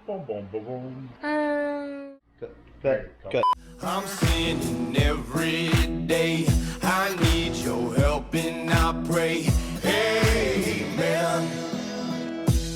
Boom, boom, boom, boom. Cut. I'm sinning every day. I need your help and I pray. Amen.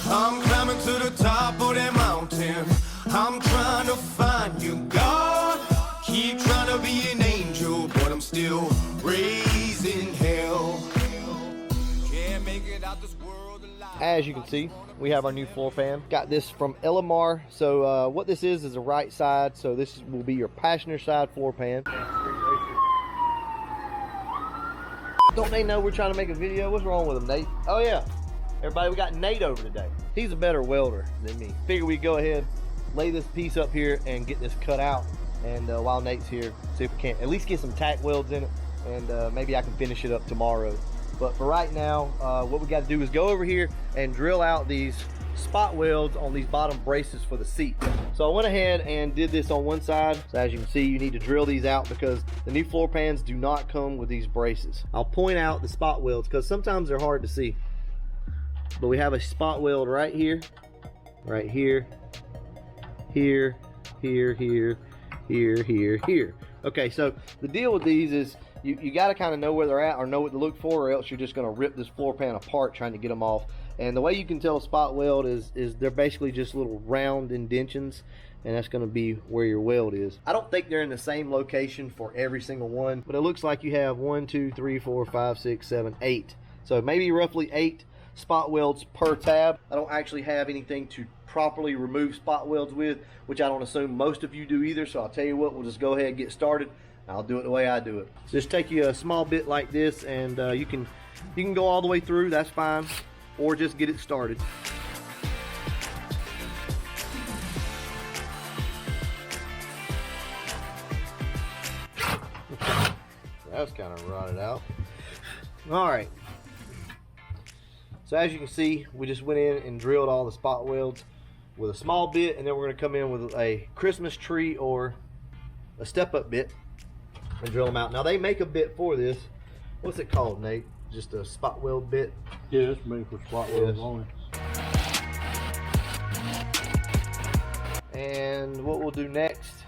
I'm climbing to the top of that mountain. I'm trying to find you, God. Keep trying to be an angel, but I'm still raising hell. Can't make it out this world alive. As you can see, we have our new floor pan. Got this from LMR. So what this is a right side. So this will be your passenger side floor pan. Don't they know we're trying to make a video? What's wrong with them, Nate? Oh yeah, everybody, we got Nate over today. He's a better welder than me. Figure we go ahead, lay this piece up here and get this cut out. And while Nate's here, see if we can't at least get some tack welds in it. And maybe I can finish it up tomorrow. But for right now, what we got to do is go over here and drill out these spot welds on these bottom braces for the seat. So I went ahead and did this on one side. So as you can see, you need to drill these out because the new floor pans do not come with these braces. I'll point out the spot welds because sometimes they're hard to see. But we have a spot weld right here, here, here, here. Okay, so the deal with these is you got to kind of know where they're at or know what to look for, or else you're just going to rip this floor pan apart trying to get them off. And the way you can tell a spot weld is they're basically just little round indentions, and that's going to be where your weld is. I don't think they're in the same location for every single one, but it looks like you have 1, 2, 3, 4, 5, 6, 7, 8. So maybe roughly 8 spot welds per tab. I don't actually have anything to properly remove spot welds with, which I don't assume most of you do either. So I'll tell you what, we'll just go ahead and get started. I'll do it the way I do it. So just take you a small bit like this, and you can go all the way through. That's fine, or just get it started. That was kind of rotted out. All right. So as you can see, we just went in and drilled all the spot welds with a small bit, and then we're going to come in with a Christmas tree or a step-up bit and drill them out. Now they make a bit for this. What's it called, Nate? Just a spot weld bit? Yeah, it's made for spot welds only. And what we'll do next,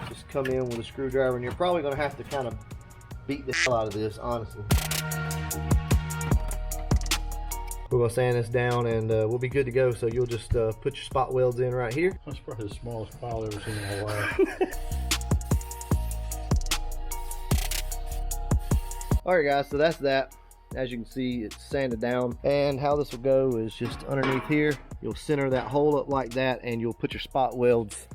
just come in with a screwdriver, and you're probably going to have to kind of beat the hell out of this, honestly. We're going to sand this down, and we'll be good to go. So you'll just put your spot welds in right here. That's probably the smallest file I've ever seen in my life. Alright guys, so that's that. As you can see, it's sanded down. And how this will go is just underneath here. You'll center that hole up like that, and you'll put your spot welds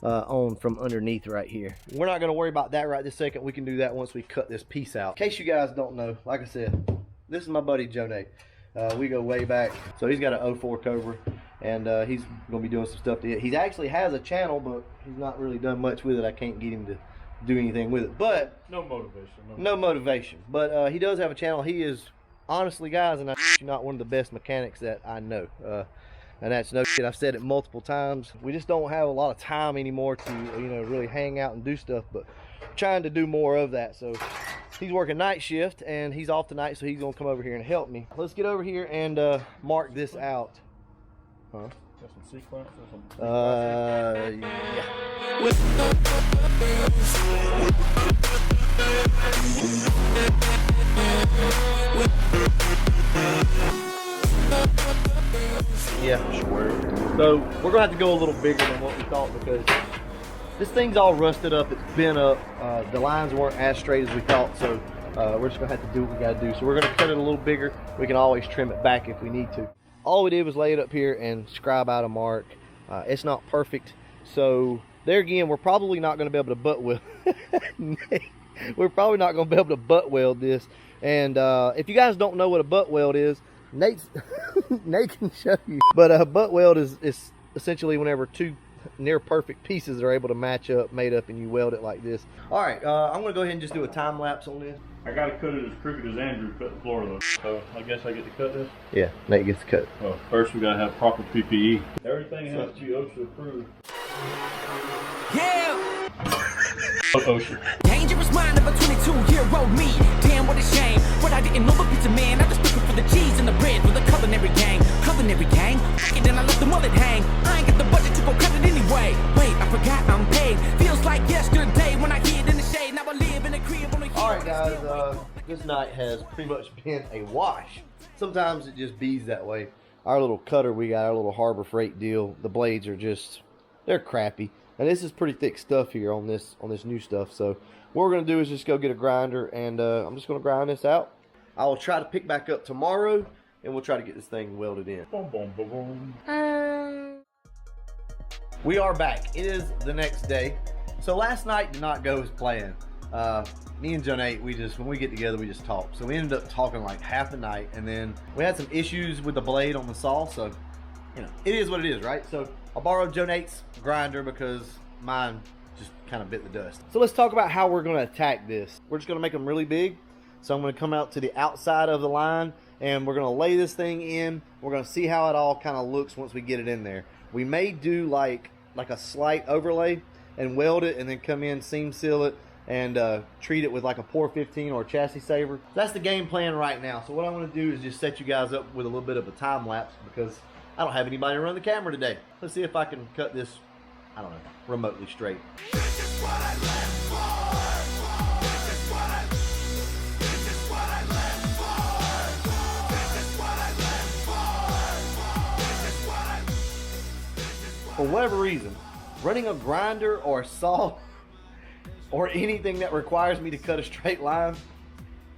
on from underneath right here. We're not going to worry about that right this second. We can do that once we cut this piece out. In case you guys don't know, like I said, this is my buddy Joe Nate. We go way back. So he's got an 04 Cobra, and he's going to be doing some stuff to it. He actually has a channel, but he's not really done much with it. I can't get him to do anything with it, but No motivation. no motivation. But he does have a channel. He is, honestly guys, and I'm not one of the best mechanics that I know, and that's no shit. I've said it multiple times. We just don't have a lot of time anymore to, you know, really hang out and do stuff, but we're trying to do more of that. So he's working night shift, and he's off tonight, so he's gonna come over here and help me. Let's get over here and mark this out. Huh? Got some sequence or something? Yeah. Yeah, sure. So we're gonna have to go a little bigger than what we thought, because this thing's all rusted up, it's bent up, the lines weren't as straight as we thought, so we're just gonna have to do what we gotta do. So we're gonna cut it a little bigger. We can always trim it back if we need to. All we did was lay it up here and scribe out a mark. It's not perfect, so there again, we're probably not going to be able to butt weld. We're probably not going to be able to butt weld this. And if you guys don't know what a butt weld is, Nate can show you. But a butt weld is essentially whenever two near perfect pieces are able to match up, made up, and you weld it like this. All right, I'm going to go ahead and just do a time lapse on this. I got to cut it as crooked as Andrew cut the floor though. So I guess I get to cut this? Yeah, Nate gets to cut. Well, first we got to have proper PPE. Everything has to be OSHA approved. Yeah! OSHA. Dangerous mind of a 22-year-old me. Damn, what a shame. But I didn't know the pizza man. I just looking for the cheese and the bread for the culinary gang. Culinary gang? F*** it, then I let the mullet hang. I ain't got the budget This night has pretty much been a wash. Sometimes it just bees that way. Our little cutter we got, our little Harbour Freight deal, the blades are just, they're crappy. And this is pretty thick stuff here on this new stuff. So what we're going to do is just go get a grinder, and I'm just going to grind this out. I will try to pick back up tomorrow, and we'll try to get this thing welded in. Boom, boom, boom, boom. We are back. It is the next day. So last night did not go as planned. Me and John 8, when we get together, we just talk. So we ended up talking like half the night, and then we had some issues with the blade on the saw. So, you know, it is what it is, right? So I borrowed John 8's grinder because mine just kind of bit the dust. So let's talk about how we're going to attack this. We're just going to make them really big. So I'm going to come out to the outside of the line, and we're going to lay this thing in. We're going to see how it all kind of looks once we get it in there. We may do like a slight overlay and weld it, and then come in, seam seal it, and treat it with like a Pour 15 or a chassis saver. That's the game plan right now. So what I'm going to do is just set you guys up with a little bit of a time lapse, because I don't have anybody to run the camera today. Let's see if I can cut this, I don't know, remotely straight. This is what I live for. This is what I live for. This is what I live for. This is what I. For whatever reason, running a grinder or a saw or anything that requires me to cut a straight line,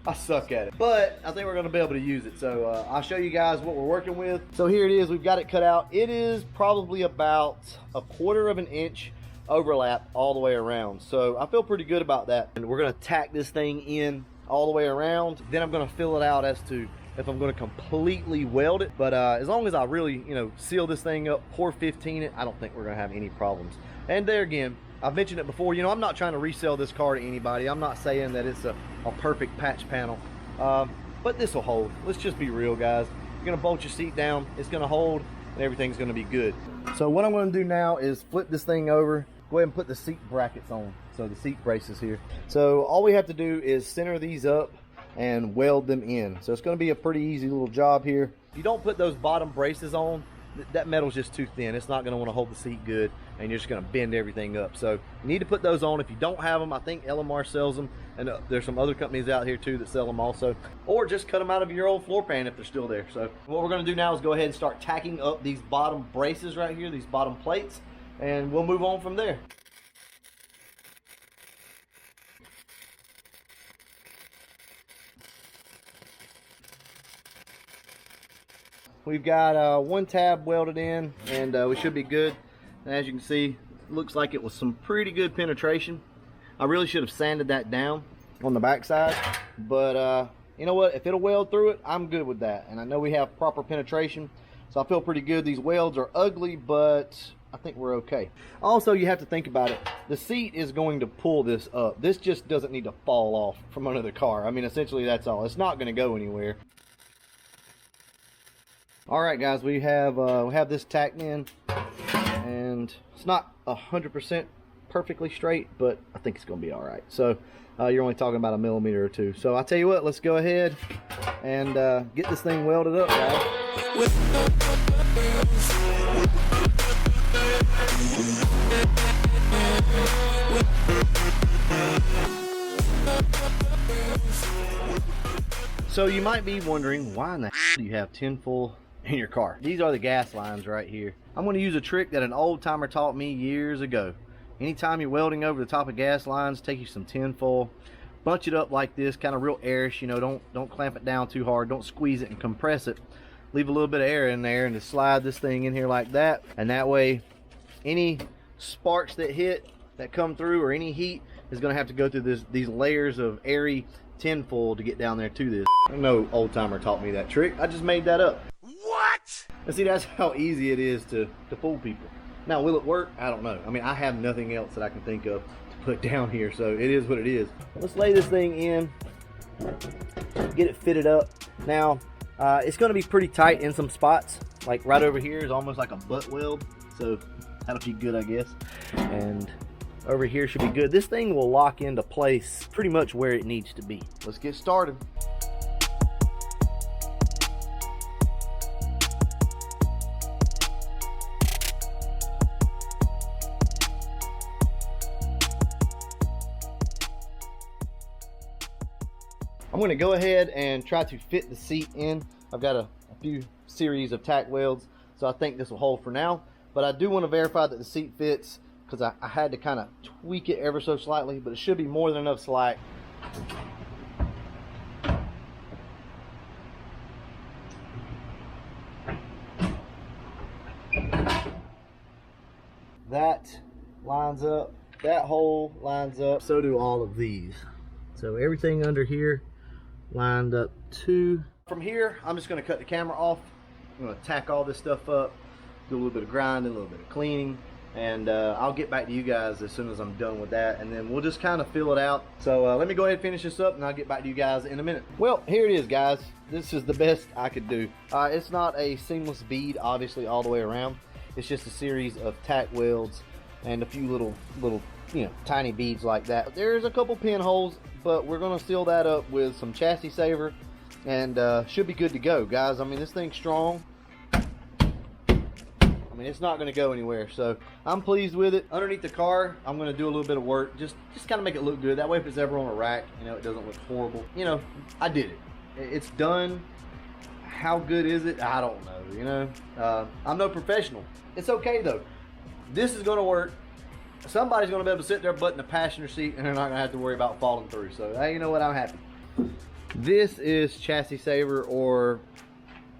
I suck at it. But I think we're going to be able to use it. So I'll show you guys what we're working with. So here it is. We've got it cut out. It is probably about 1/4 of an inch overlap all the way around. So I feel pretty good about that. And we're going to tack this thing in all the way around. Then I'm going to fill it out as to if I'm going to completely weld it. But as long as I really, you know, seal this thing up, Pour 15 it, I don't think we're going to have any problems. And there again, I've mentioned it before, you know, I'm not trying to resell this car to anybody. I'm not saying that it's a perfect patch panel, but this will hold. Let's just be real, guys. You're going to bolt your seat down, it's going to hold, and everything's going to be good. So what I'm going to do now is flip this thing over, go ahead and put the seat brackets on, so the seat braces here. So all we have to do is center these up and weld them in. So it's going to be a pretty easy little job here. If you don't put those bottom braces on, that metal's just too thin. It's not going to want to hold the seat good, and you're just going to bend everything up. So you need to put those on. If you don't have them, I think LMR sells them, and there's some other companies out here too that sell them also, or just cut them out of your old floor pan if they're still there. So what we're going to do now is go ahead and start tacking up these bottom braces right here, these bottom plates, and we'll move on from there. We've got one tab welded in, and we should be good. And as you can see, it looks like it was some pretty good penetration. I really should have sanded that down on the backside, but you know what? If it'll weld through it, I'm good with that. And I know we have proper penetration, so I feel pretty good. These welds are ugly, but I think we're okay. Also, you have to think about it. The seat is going to pull this up. This just doesn't need to fall off from under the car. I mean, essentially that's all. It's not going to go anywhere. All right, guys, we have this tacked in, and it's not 100% perfectly straight, but I think it's going to be all right. So you're only talking about 1 millimeter or 2. So I'll tell you what, let's go ahead and get this thing welded up, guys. So you might be wondering, why in the hell do you have tinfoil in your car? These are the gas lines right here. I'm going to use a trick that an old timer taught me years ago. Anytime you're welding over the top of gas lines, take you some tinfoil, bunch it up like this, kind of real airish, you know, don't clamp it down too hard, don't squeeze it and compress it. Leave a little bit of air in there and just slide this thing in here like that, and that way any sparks that come through or any heat is going to have to go through these layers of airy tinfoil to get down there to this. I know old timer taught me that trick. I just made that up. What? And see, that's how easy it is to fool people. Now, will it work? I don't know. I mean, I have nothing else that I can think of to put down here, so it is what it is. Let's lay this thing in, get it fitted up. Now, it's going to be pretty tight in some spots. Like right over here is almost like a butt weld, so that'll be good, I guess. And over here should be good. This thing will lock into place pretty much where it needs to be. Let's get started. I'm going to go ahead and try to fit the seat in. I've got a few series of tack welds, so I think this will hold for now. But I do want to verify that the seat fits, because I had to kind of tweak it ever so slightly, but it should be more than enough slack. That lines up, that hole lines up, so do all of these. So everything under here lined up too. From here, I'm just going to cut the camera off. I'm going to tack all this stuff up, do a little bit of grinding, a little bit of cleaning, and I'll get back to you guys as soon as I'm done with that, and then we'll just kind of fill it out. So let me go ahead and finish this up, and I'll get back to you guys in a minute. Well, here it is, guys. This is the best I could do. It's not a seamless bead, obviously, all the way around. It's just a series of tack welds and a few little, you know, tiny beads like that. There's a couple pinholes, but we're gonna seal that up with some chassis saver, and should be good to go, guys. I mean, this thing's strong. I mean, it's not gonna go anywhere, so I'm pleased with it. Underneath the car, I'm gonna do a little bit of work, just kind of make it look good. That way, if it's ever on a rack, you know, it doesn't look horrible. You know, I did it. It's done. How good is it? I don't know, you know. I'm no professional. It's okay though. This is gonna work. Somebody's gonna be able to sit there butt in the passenger seat, and they're not gonna have to worry about falling through. So hey, you know what? I'm happy. This is chassis saver, or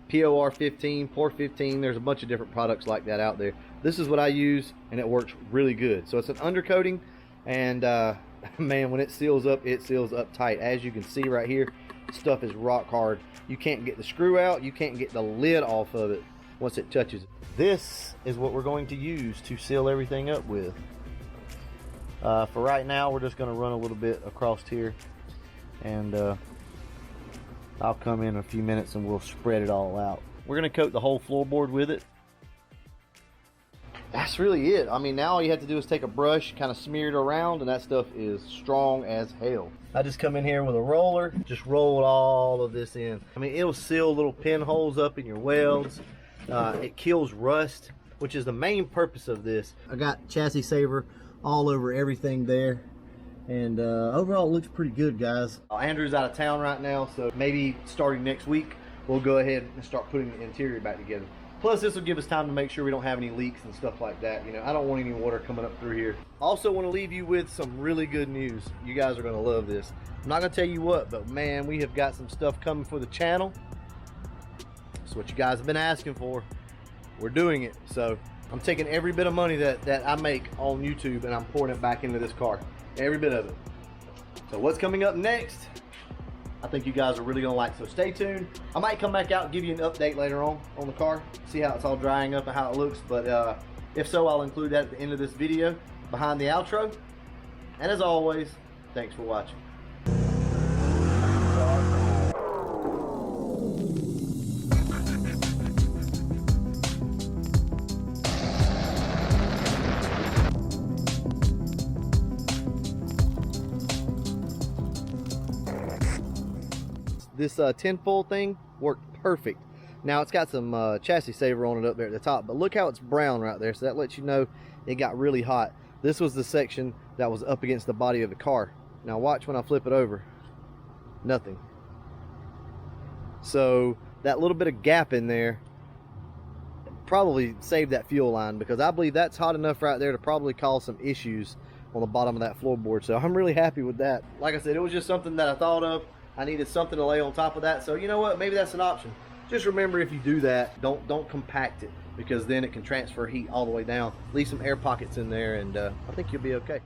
POR 15, POR 15. There's a bunch of different products like that out there. This is what I use, and it works really good. So it's an undercoating, and man, when it seals up tight. As you can see right here, stuff is rock hard. You can't get the screw out, you can't get the lid off of it once it touches it. This is what we're going to use to seal everything up with. For right now, we're just going to run a little bit across here, and I'll come in a few minutes and we'll spread it all out. We're going to coat the whole floorboard with it. That's really it. I mean, now all you have to do is take a brush, kind of smear it around, and that stuff is strong as hell. I just come in here with a roller, just roll all of this in. I mean, it'll seal little pinholes up in your welds. It kills rust, which is the main purpose of this. I got chassis saver all over everything there, and overall it looks pretty good, guys. Andrew's out of town right now, so maybe starting next week we'll go ahead and start putting the interior back together. Plus, this will give us time to make sure we don't have any leaks and stuff like that. You know, I don't want any water coming up through here. Also want to leave you with some really good news. You guys are going to love this. I'm not going to tell you what, but man, we have got some stuff coming for the channel. It's what you guys have been asking for. We're doing it. So I'm taking every bit of money that I make on YouTube, and I'm pouring it back into this car. Every bit of it. So what's coming up next, I think you guys are really gonna like, so stay tuned. I might come back out and give you an update later on the car, see how it's all drying up and how it looks, but if so, I'll include that at the end of this video behind the outro. And as always, thanks for watching. This tinfoil thing worked perfect. Now it's got some chassis saver on it up there at the top, but look how it's brown right there, so that lets you know it got really hot. This was the section that was up against the body of the car. Now watch when I flip it over. Nothing. So that little bit of gap in there probably saved that fuel line, because I believe that's hot enough right there to probably cause some issues on the bottom of that floorboard. So I'm really happy with that. Like I said, it was just something that I thought of. I needed something to lay on top of that, so you know what, maybe that's an option. Just remember, if you do that, don't compact it, because then it can transfer heat all the way down. Leave some air pockets in there, and I think you'll be okay.